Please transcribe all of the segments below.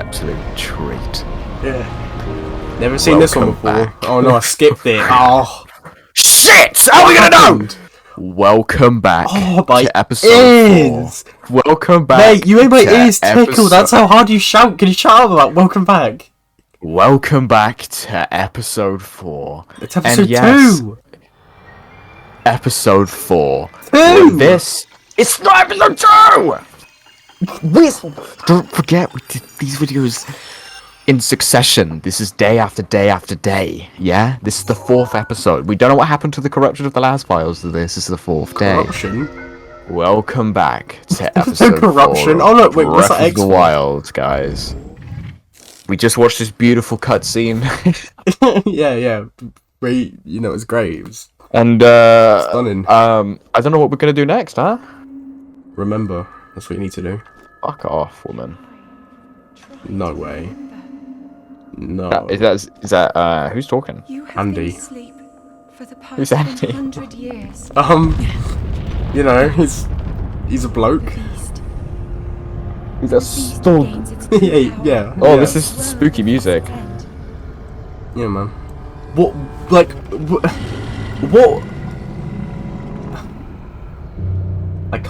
absolute treat. Yeah. Never seen this one before. Back. Oh no, I skipped it. Oh. Shit! How are we gonna know? Welcome back to episode 4. Welcome back. Mate, you made my ears tickle. That's how hard you shout. Can you shout out that? Welcome back. Welcome back to episode 4. It's episode 2. Episode 4. 2. It's not episode 2! Don't forget, we did these videos in succession. This is day after day after day. Yeah? This is the 4th episode. We don't know what happened to the corruption of the last files. This is the 4th day. Corruption? Welcome back to episode 4. Corruption? Oh no, wait, what's that Breath of the Wild, guys. We just watched this beautiful cutscene. yeah. It's great. It was And, stunning. I don't know what we're gonna do next, huh? Remember, that's what you need to do. Fuck off, woman. No way. No. Is that, who's talking? Andy. Who's Andy? Years. You know, he's a bloke. He's a stalk. yeah. Oh, this is spooky music. Yeah, man. What? I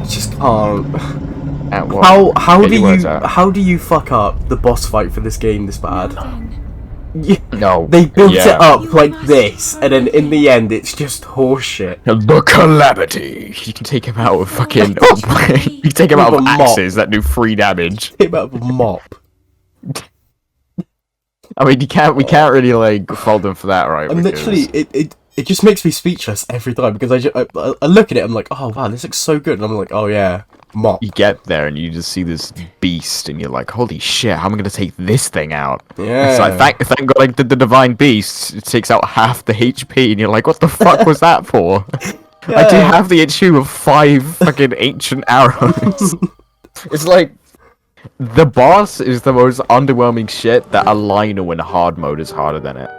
just can't. What? How do you fuck up the boss fight for this game this bad? Yeah, No. they built it up like this, and then in the end, it's just horseshit. The calamity. You can take him out with fucking. You can take him out with axes that do 3 damage. Hit him out with a mop. I mean, we can't really like fault them for that, right? And literally, it just makes me speechless every time because I look at it, I'm like, oh wow, this looks so good, and I'm like, oh yeah, mop. You get there and you just see this beast, and you're like, holy shit, how am I gonna take this thing out? Yeah. So thank God I did the divine beast. It takes out half the HP, and you're like, what the fuck was that for? Yeah. I do have the HP with 5 fucking ancient arrows. It's like the boss is the most underwhelming shit that a Lionel in hard mode is harder than it.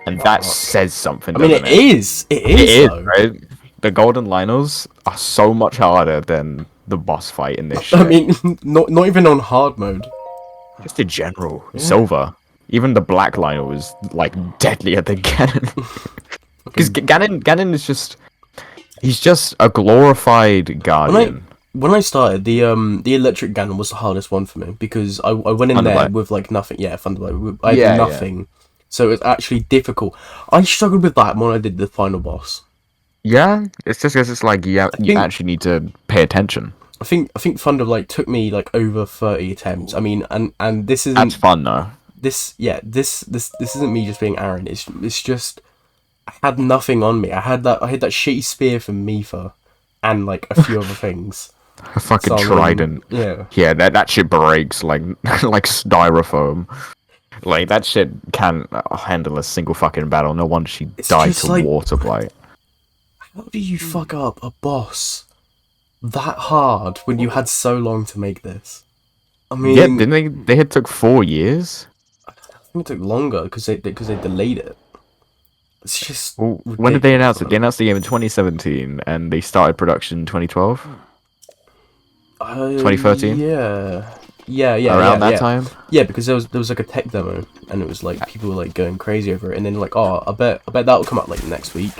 And that says something. I mean, it is. It is, right? The golden Lionels are so much harder than the boss fight in this shit. I mean, not even on hard mode. Just in general. Silver. Even the black Lionel is, like, deadlier than Ganon. Because Ganon is just... He's just a glorified guardian. When I started, the electric Ganon was the hardest one for me, because I went in there with, like, nothing. Yeah, Thunderblight. I had nothing. Yeah. So it's actually difficult. I struggled with that when I did the final boss. Yeah, it's just because it's like you actually need to pay attention. I think Thunderblight took me like over 30 attempts. I mean, and this isn't. That's fun though. This isn't me just being Aaron. It's just I had nothing on me. I had that shitty spear from Mifa, and like a few other things. A fucking trident. Yeah, that shit breaks like like styrofoam. Like, that shit can't handle a single fucking battle. No wonder she died to water blight. How do you fuck up a boss that hard when you had so long to make this? I mean... Yeah, didn't they had took 4 years? I think it took longer because they delayed it. It's just... Well, when did they announce it? They announced the game in 2017 and they started production in 2012? 2013? Yeah. Around that time? Yeah, because there was like a tech demo, and it was like people were like going crazy over it, and then like, oh, I bet that'll come out like next week,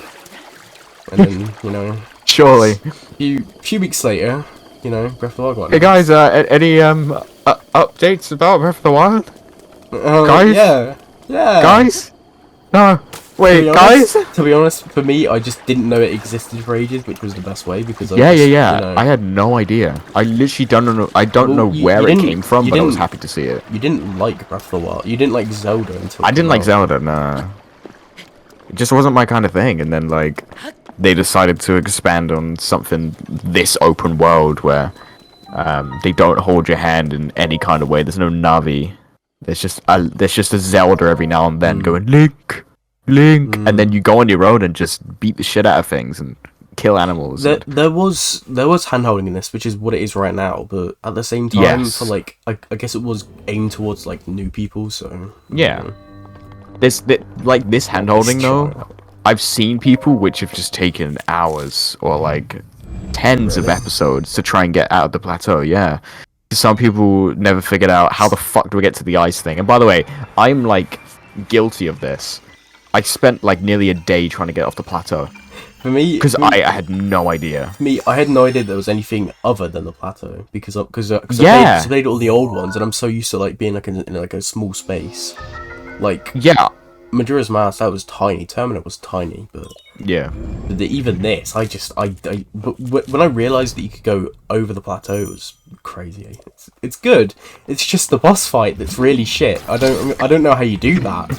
and then surely. Few weeks later, Breath of the Wild. Hey guys, any updates about Breath of the Wild? Guys? Yeah. Guys? No. Wait, guys? To be honest, for me, I just didn't know it existed for ages, which was the best way because I had no idea. I literally don't know. I don't know where it came from, but I was happy to see it. You didn't like Breath of the Wild. You didn't like Zelda until. I didn't like Zelda. Nah. It just wasn't my kind of thing. And then like, they decided to expand on something this open world where, they don't hold your hand in any kind of way. There's no Navi. There's just a Zelda every now and then going Link, and then you go on your own and just beat the shit out of things and kill animals. There was handholding in this, which is what it is right now. But at the same time, for like, I guess it was aimed towards like new people. So yeah, this handholding though, I've seen people which have just taken hours or like tens of episodes to try and get out of the plateau. Yeah, some people never figured out how the fuck do we get to the ice thing. And by the way, I'm like guilty of this. I spent like nearly a day trying to get off the plateau. For me, because I had no idea. For me, I had no idea there was anything other than the plateau because I played all the old ones, and I'm so used to like being like in like a small space. Like Majora's Mask, that was tiny. Terminal was tiny, but even this, but when I realized that you could go over the plateau, it was crazy. It's good. It's just the boss fight that's really shit. I don't know how you do that.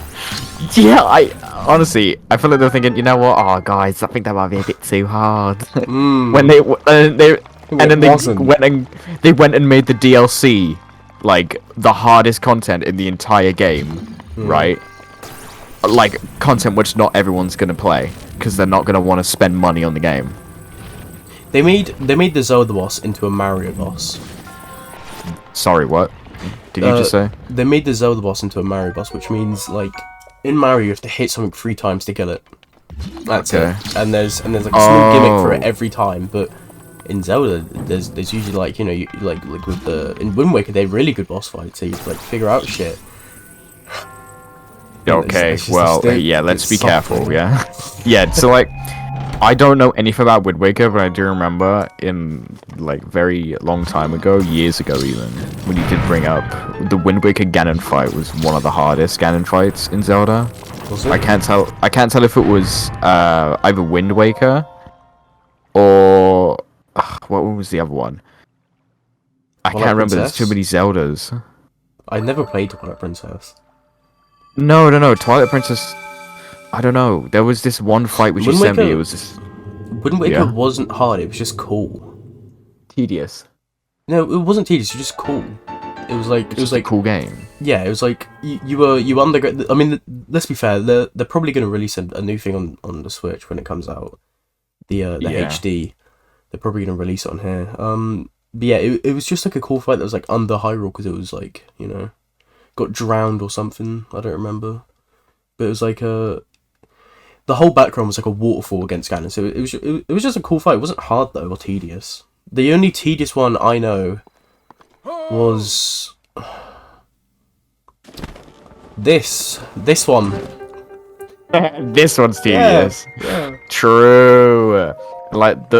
Yeah, I honestly, I feel like they're thinking, you know what? Oh, guys, I think that might be a bit too hard. When they went and made the DLC like the hardest content in the entire game, right? Like content which not everyone's gonna play because they're not gonna want to spend money on the game. They made the Zelda boss into a Mario boss. Sorry, what? Did you just say? They made the Zelda boss into a Mario boss, which means like in Mario you have to hit something 3 times to kill it. That's it. And there's like a small gimmick for it every time, but in Zelda there's usually like, you know, like with in Wind Waker they have really good boss fights, so you like figure out shit. Okay, well, yeah, let's be careful, yeah. Yeah, so, like, I don't know anything about Wind Waker, but I do remember in, like, very long time ago, years ago even, when you did bring up the Wind Waker Ganon fight was one of the hardest Ganon fights in Zelda. Was it? I can't tell if it was, either Wind Waker, or, what was the other one? I can't remember, there's too many Zeldas. I never played Twilight Princess. No, Twilight Princess. I don't know. There was this one fight which you sent me. It was just. Wind Waker wasn't hard. It was just cool. Tedious. No, it wasn't tedious. It was just cool. It was like a cool game. Yeah, it was like you undergo. I mean, let's be fair. They're probably going to release a new thing on the Switch when it comes out. The HD. They're probably going to release it on here. But yeah, it was just like a cool fight that was like under Hyrule because it was like, you know, got drowned or something. I don't remember, but it was like the whole background was like a waterfall against Ganon. So it was just a cool fight. It wasn't hard though or tedious. The only tedious one I know was this one. This one's tedious. Yeah. True. Like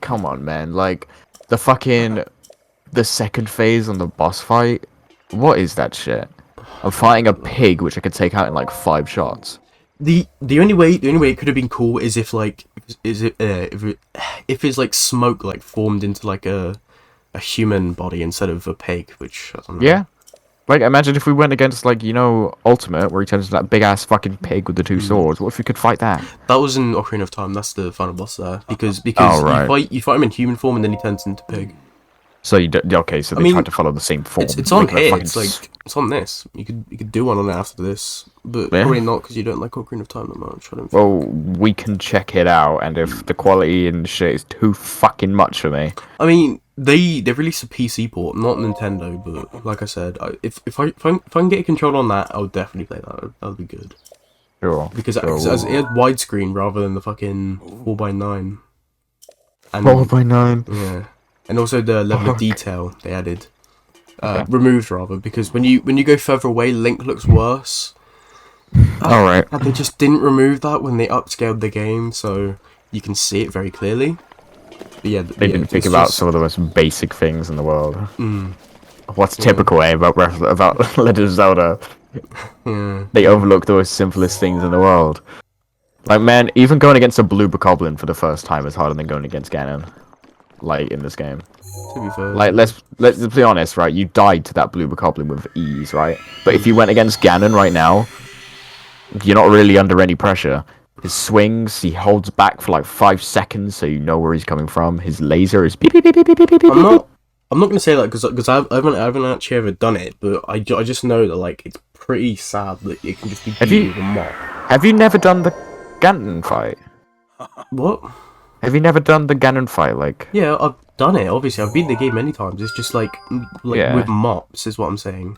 come on, man. Like the second phase on the boss fight. What is that shit? I'm fighting a pig which I could take out in like 5 shots. The only way it could have been cool is if like if it's like smoke like formed into like a human body instead of a pig, which I don't know. Yeah. Like imagine if we went against like, you know, Ultimate where he turns into that big ass fucking pig with the 2 swords. What if we could fight that? That was in Ocarina of Time. That's the final boss there because right. you fight him in human form and then he turns into pig. So they tried to follow the same form. It's on here. It's on this. You could do one on it after this, but probably not because you don't like Ocarina of Time that much. Well, we can check it out, and if the quality and shit is too fucking much for me, I mean, they released a PC port, not Nintendo, but like I said, if I can get a controller on that, I would definitely play that. That would be good. Sure. Because it had widescreen rather than the fucking 4:9. 4:9. Yeah. And also the level of detail they added, removed rather, because when you go further away, Link looks worse. All right. And they just didn't remove that when they upscaled the game, so you can see it very clearly. But yeah, they didn't think about some of the most basic things in the world. What's Yeah. typical about Legend of Zelda? Yeah. They overlook the most simplest things in the world. Like man, even going against a blue bokoblin for the first time is harder than going against Ganon. Like in this game, To be fair. like let's be honest, right? You died to that blue bokoblin with ease, right? But if you went against Ganon right now, you're not really under any pressure. His swings, he holds back for like 5 seconds, so you know where he's coming from. His laser is beep beep beep beep beep beep beep. I'm not gonna say that because I haven't actually ever done it, but I just know that like it's pretty sad that it can just be beat with a mop. Have you never done the Ganon fight? What? Have you never done the Ganon fight? Like, Yeah, I've done it. Obviously, I've beaten the game many times. It's just like Yeah. with mops is what I'm saying.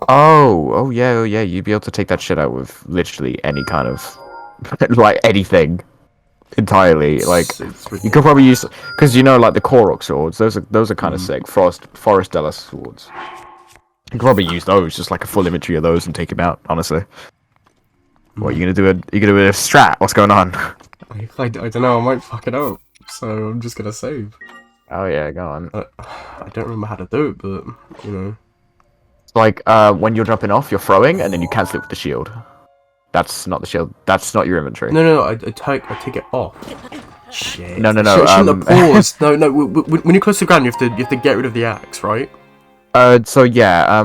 oh yeah, you'd be able to take that shit out with literally any kind of like anything. entirely. Like, It's you could probably use, because you know, like the Korok swords. Those are kind of sick. Forestella swords. You could probably use those, just like a full inventory of those, and take him out. Honestly. What you gonna do? You gonna do a strat? What's going on? I don't know. I might fuck it up, so I'm just gonna save. Oh yeah, go on. I don't remember how to do it, but you know. It's like when you're jumping off, you're throwing, and then you cancel it with the shield. That's not the shield. That's not your inventory. No. I take it off. Shit. No. Shouldn't have paused. No. When you're close to the ground, you have to get rid of the axe, right? So yeah.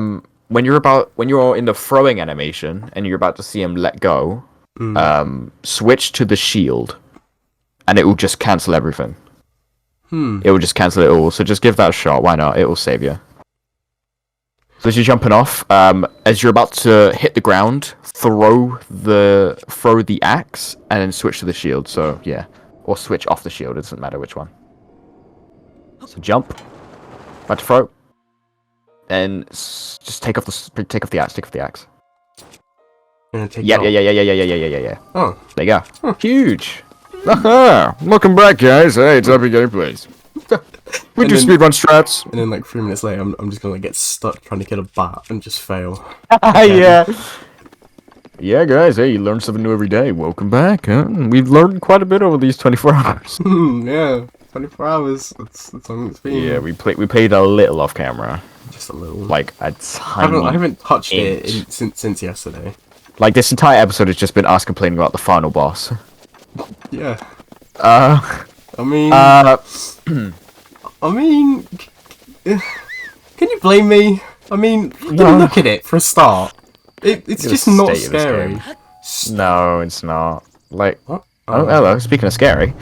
When you're in the throwing animation and you're about to see him let go, switch to the shield, and it will just cancel everything. It will just cancel it all. So just give that a shot. Why not? It will save you. So as you're jumping off, as you're about to hit the ground, throw the axe and then switch to the shield. So yeah, or switch off the shield. It doesn't matter which one. So jump, about to throw, and just take off the axe. Yeah. Oh, there you go. Huh. Huge. Welcome back, guys. Hey, it's Epic Gameplays. We do speedrun strats. And then like 3 minutes later, I'm just gonna like get stuck trying to kill a bat and just fail. Yeah. Yeah, guys. Hey, you learn something new every day. Welcome back. Huh? We've learned quite a bit over these 24 hours. Yeah, 24 hours. That's how long it's been. Yeah, we played a little off camera. Just a little. Like a tiny. I haven't touched it since yesterday. Like this entire episode has just been us complaining about the final boss. Yeah. I mean, can you blame me? I mean, look at it for a start. It's just not scary. No, it's not. Like, what? Oh, hello. Speaking of scary.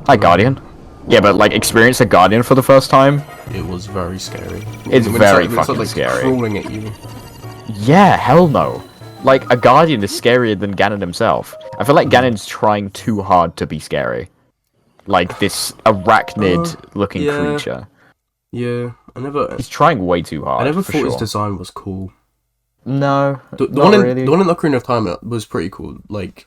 Hi, Guardian. Yeah, but like, experience a Guardian for the first time. It was very scary. It's very fucking scary. Crawling at you. Yeah, hell no. Like, a Guardian is scarier than Ganon himself. I feel like Ganon's trying too hard to be scary. Like this arachnid-looking creature. Yeah, He's trying way too hard. I never thought his design was cool. No, the one in Ocarina of Time was pretty cool. Like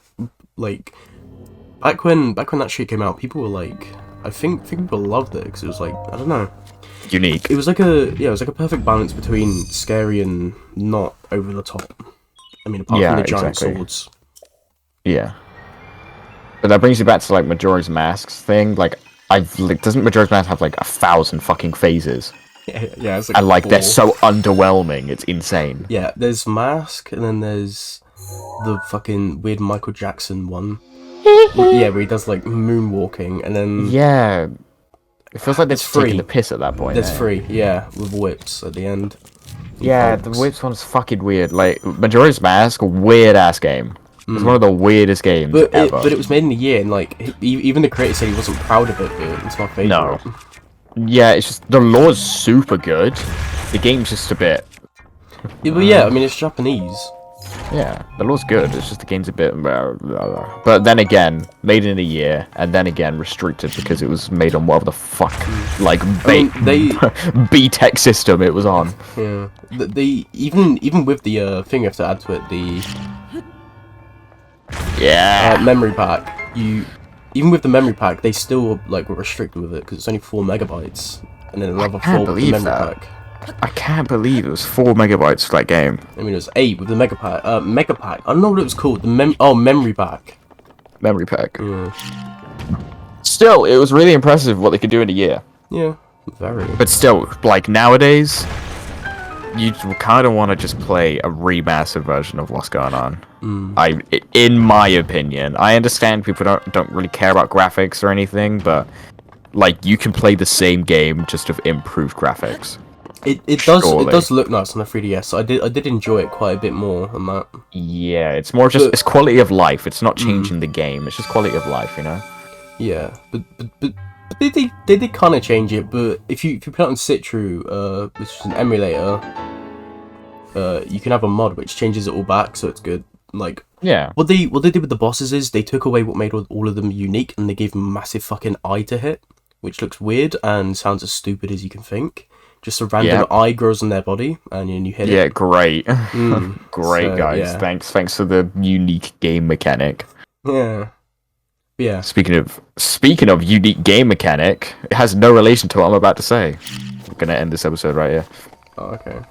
back when that shit came out, people were like, I think people loved it because it was like, I don't know, unique. It was like a perfect balance between scary and not over the top. I mean, apart from the giant swords. Yeah. But that brings you back to like Majora's Mask's thing. Like, doesn't Majora's Mask have like 1,000 fucking phases? Yeah. It's like and like they're so underwhelming, it's insane. Yeah, there's Mask, and then there's the fucking weird Michael Jackson one. Yeah, where he does like moonwalking, and then yeah, it feels like they're taking the piss at that point. There's free, yeah, with whips at the end. Yeah, the whips one's fucking weird. Like Majora's Mask, weird ass game. It's one of the weirdest games ever. But it was made in a year, and like even the creator said he wasn't proud of it. But it's my favorite. No. Yeah, it's just the lore's super good. The game's just a bit. Yeah, but yeah, I mean it's Japanese. Yeah, the lore's good. It's just the game's a bit. But then again, made in a year, and then again restricted because it was made on whatever the fuck like B-Tech system it was on. Yeah, they even with the thing you have to add to it, the memory pack. Even with the memory pack, they still like were restricted with it because it's only 4 megabytes, and then another 4 with the memory pack. I can't believe it was 4 megabytes for that game. I mean, it was 8 with the mega pack. I don't know what it was called. Memory pack. Memory pack. Yeah. Still, it was really impressive what they could do in a year. Yeah, very. But still, like nowadays, you kind of want to just play a remastered version of what's going on. In my opinion, I understand people don't really care about graphics or anything, but like you can play the same game just with improved graphics. It does look nice on the 3DS. I did enjoy it quite a bit more on that. Yeah, it's more just it's quality of life. It's not changing the game. It's just quality of life, you know. Yeah, but they did kind of change it. But if you put it on Citru, which is an emulator, you can have a mod which changes it all back, so it's good. Like what they did with the bosses is they took away what made all of them unique, and they gave them a massive fucking eye to hit, which looks weird and sounds as stupid as you can think. Just a random eye grows on their body, and you hit it. Yeah, great. Great, so, guys. yeah. Thanks for the unique game mechanic. Yeah. Yeah. Speaking of unique game mechanic, it has no relation to what I'm about to say. I'm gonna end this episode right here. Oh, okay.